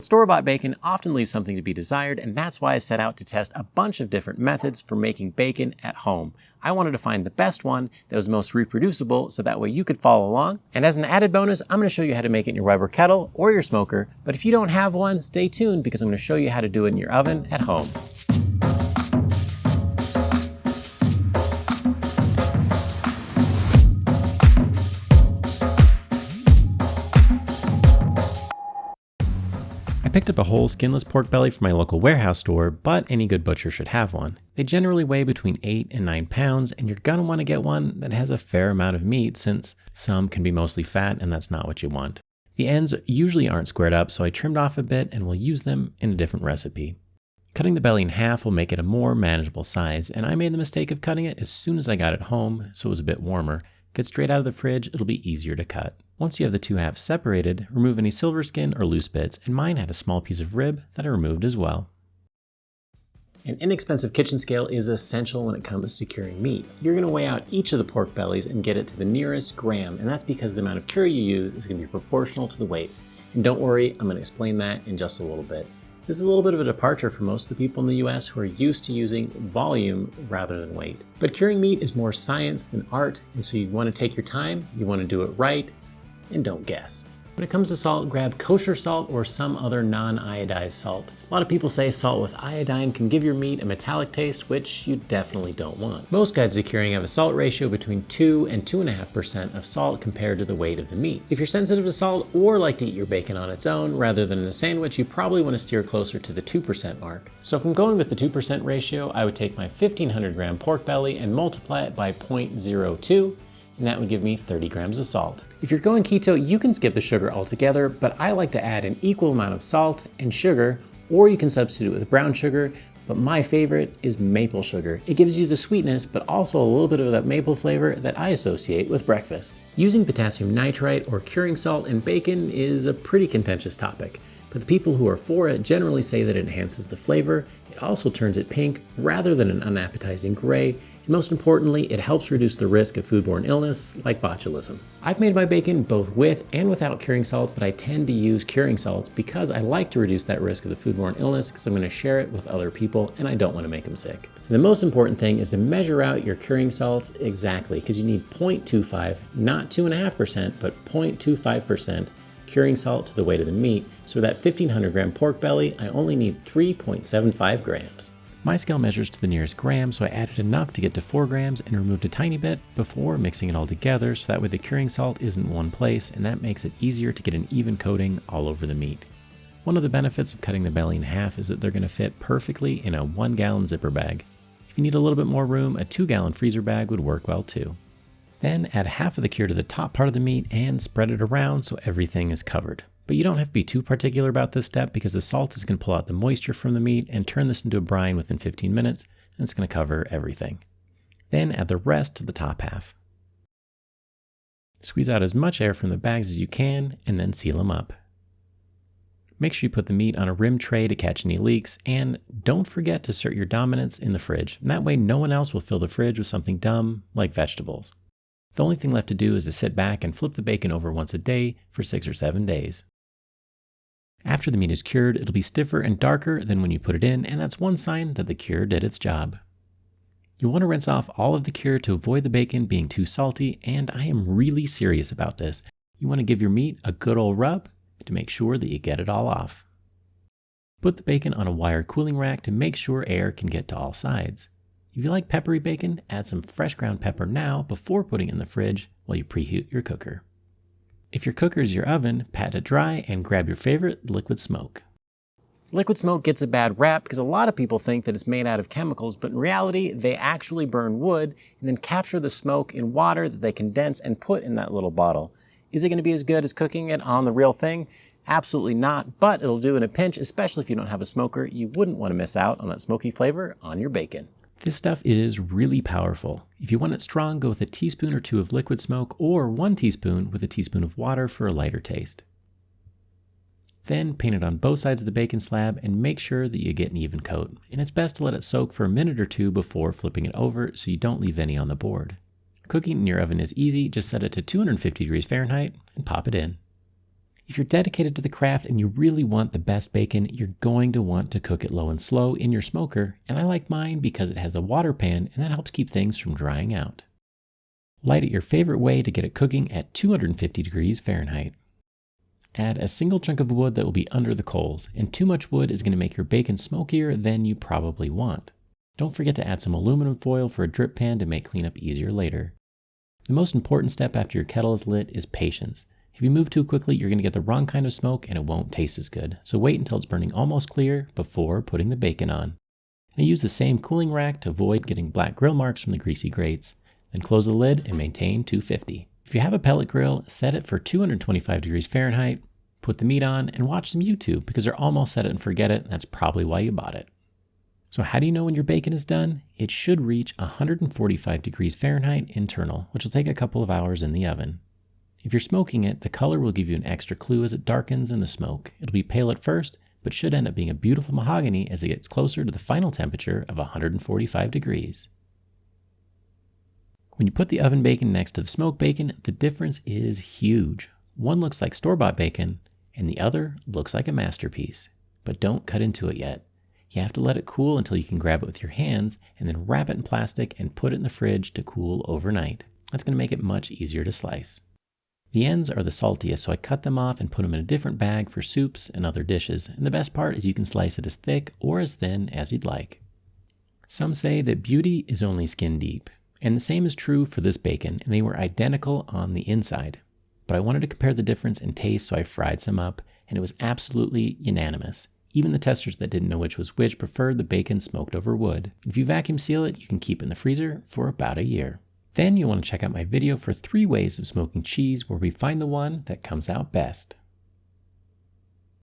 store-bought bacon often leaves something to be desired, and that's why I set out to test a bunch of different methods for making bacon at home. I wanted to find the best one that was most reproducible so that way you could follow along. And as an added bonus, I'm going to show you how to make it in your Weber kettle or your smoker. But if you don't have one, stay tuned because I'm going to show you how to do it in your oven at home. I picked up a whole skinless pork belly from my local warehouse store, but any good butcher should have one. They generally weigh between 8 and 9 pounds, and you're gonna want to get one that has a fair amount of meat since some can be mostly fat and that's not what you want. The ends usually aren't squared up, so I trimmed off a bit and will use them in a different recipe. Cutting the belly in half will make it a more manageable size, and I made the mistake of cutting it as soon as I got it home, so it was a bit warmer. Get straight out of the fridge, it'll be easier to cut. Once you have the two halves separated, remove any silver skin or loose bits, and mine had a small piece of rib that I removed as well. An inexpensive kitchen scale is essential when it comes to curing meat. You're going to weigh out each of the pork bellies and get it to the nearest gram, and that's because the amount of cure you use is going to be proportional to the weight. And don't worry, I'm going to explain that in just a little bit. This is a little bit of a departure for most of the people in the US who are used to using volume rather than weight. But curing meat is more science than art, and so you want to take your time, you want to do it right, and don't guess. When it comes to salt, grab kosher salt or some other non-iodized salt. A lot of people say salt with iodine can give your meat a metallic taste, which you definitely don't want. Most guides to curing have a salt ratio between 2 and 2.5% of salt compared to the weight of the meat. If you're sensitive to salt or like to eat your bacon on its own rather than in a sandwich, you probably want to steer closer to the 2% mark. So if I'm going with the 2% ratio, I would take my 1,500 gram pork belly and multiply it by 0.02, and that would give me 30 grams of salt. If you're going keto, you can skip the sugar altogether, but I like to add an equal amount of salt and sugar, or you can substitute with brown sugar, but my favorite is maple sugar. It gives you the sweetness, but also a little bit of that maple flavor that I associate with breakfast. Using potassium nitrite or curing salt in bacon is a pretty contentious topic, but the people who are for it generally say that it enhances the flavor, it also turns it pink rather than an unappetizing gray, and most importantly, it helps reduce the risk of foodborne illness like botulism. I've made my bacon both with and without curing salt, but I tend to use curing salts because I like to reduce that risk of the foodborne illness because I'm going to share it with other people and I don't want to make them sick. And the most important thing is to measure out your curing salts exactly because you need 0.25, not 2.5%, but 0.25% curing salt to the weight of the meat. So for that 1,500 gram pork belly, I only need 3.75 grams. My scale measures to the nearest gram, so I added enough to get to 4 grams and removed a tiny bit before mixing it all together so that way the curing salt isn't in one place, and that makes it easier to get an even coating all over the meat. One of the benefits of cutting the belly in half is that they're going to fit perfectly in a 1-gallon zipper bag. If you need a little bit more room, a 2-gallon freezer bag would work well too. Then add half of the cure to the top part of the meat and spread it around so everything is covered. But you don't have to be too particular about this step because the salt is going to pull out the moisture from the meat and turn this into a brine within 15 minutes, and it's going to cover everything. Then add the rest to the top half. Squeeze out as much air from the bags as you can and then seal them up. Make sure you put the meat on a rim tray to catch any leaks, and don't forget to insert your dominants in the fridge. And that way no one else will fill the fridge with something dumb like vegetables. The only thing left to do is to sit back and flip the bacon over once a day for 6 or 7 days. After the meat is cured, it'll be stiffer and darker than when you put it in, and that's one sign that the cure did its job. You'll want to rinse off all of the cure to avoid the bacon being too salty, and I am really serious about this. You want to give your meat a good old rub to make sure that you get it all off. Put the bacon on a wire cooling rack to make sure air can get to all sides. If you like peppery bacon, add some fresh ground pepper now before putting it in the fridge while you preheat your cooker. If your cooker is your oven, pat it dry and grab your favorite liquid smoke. Liquid smoke gets a bad rap because a lot of people think that it's made out of chemicals, but in reality, they actually burn wood and then capture the smoke in water that they condense and put in that little bottle. Is it going to be as good as cooking it on the real thing? Absolutely not, but it'll do in a pinch, especially if you don't have a smoker. You wouldn't want to miss out on that smoky flavor on your bacon. This stuff is really powerful. If you want it strong, go with a teaspoon or 2 of liquid smoke or 1 teaspoon with a teaspoon of water for a lighter taste. Then paint it on both sides of the bacon slab and make sure that you get an even coat. And it's best to let it soak for a minute or 2 before flipping it over so you don't leave any on the board. Cooking in your oven is easy, just set it to 250 degrees Fahrenheit and pop it in. If you're dedicated to the craft and you really want the best bacon, you're going to want to cook it low and slow in your smoker, and I like mine because it has a water pan and that helps keep things from drying out. Light it your favorite way to get it cooking at 250 degrees Fahrenheit. Add a single chunk of wood that will be under the coals, and too much wood is going to make your bacon smokier than you probably want. Don't forget to add some aluminum foil for a drip pan to make cleanup easier later. The most important step after your kettle is lit is patience. If you move too quickly, you're going to get the wrong kind of smoke and it won't taste as good. So wait until it's burning almost clear before putting the bacon on. And use the same cooling rack to avoid getting black grill marks from the greasy grates. Then close the lid and maintain 250. If you have a pellet grill, set it for 225 degrees Fahrenheit, put the meat on, and watch some YouTube because they're almost set it and forget it. And that's probably why you bought it. So how do you know when your bacon is done? It should reach 145 degrees Fahrenheit internal, which will take a couple of hours in the oven. If you're smoking it, the color will give you an extra clue as it darkens in the smoke. It'll be pale at first, but should end up being a beautiful mahogany as it gets closer to the final temperature of 145 degrees. When you put the oven bacon next to the smoked bacon, the difference is huge. One looks like store-bought bacon, and the other looks like a masterpiece. But don't cut into it yet. You have to let it cool until you can grab it with your hands, and then wrap it in plastic and put it in the fridge to cool overnight. That's going to make it much easier to slice. The ends are the saltiest, so I cut them off and put them in a different bag for soups and other dishes, and the best part is you can slice it as thick or as thin as you'd like. Some say that beauty is only skin deep, and the same is true for this bacon, and they were identical on the inside. But I wanted to compare the difference in taste, so I fried some up, and it was absolutely unanimous. Even the testers that didn't know which was which preferred the bacon smoked over wood. If you vacuum seal it, you can keep it in the freezer for about a year. Then you'll want to check out my video for 3 ways of smoking cheese where we find the one that comes out best.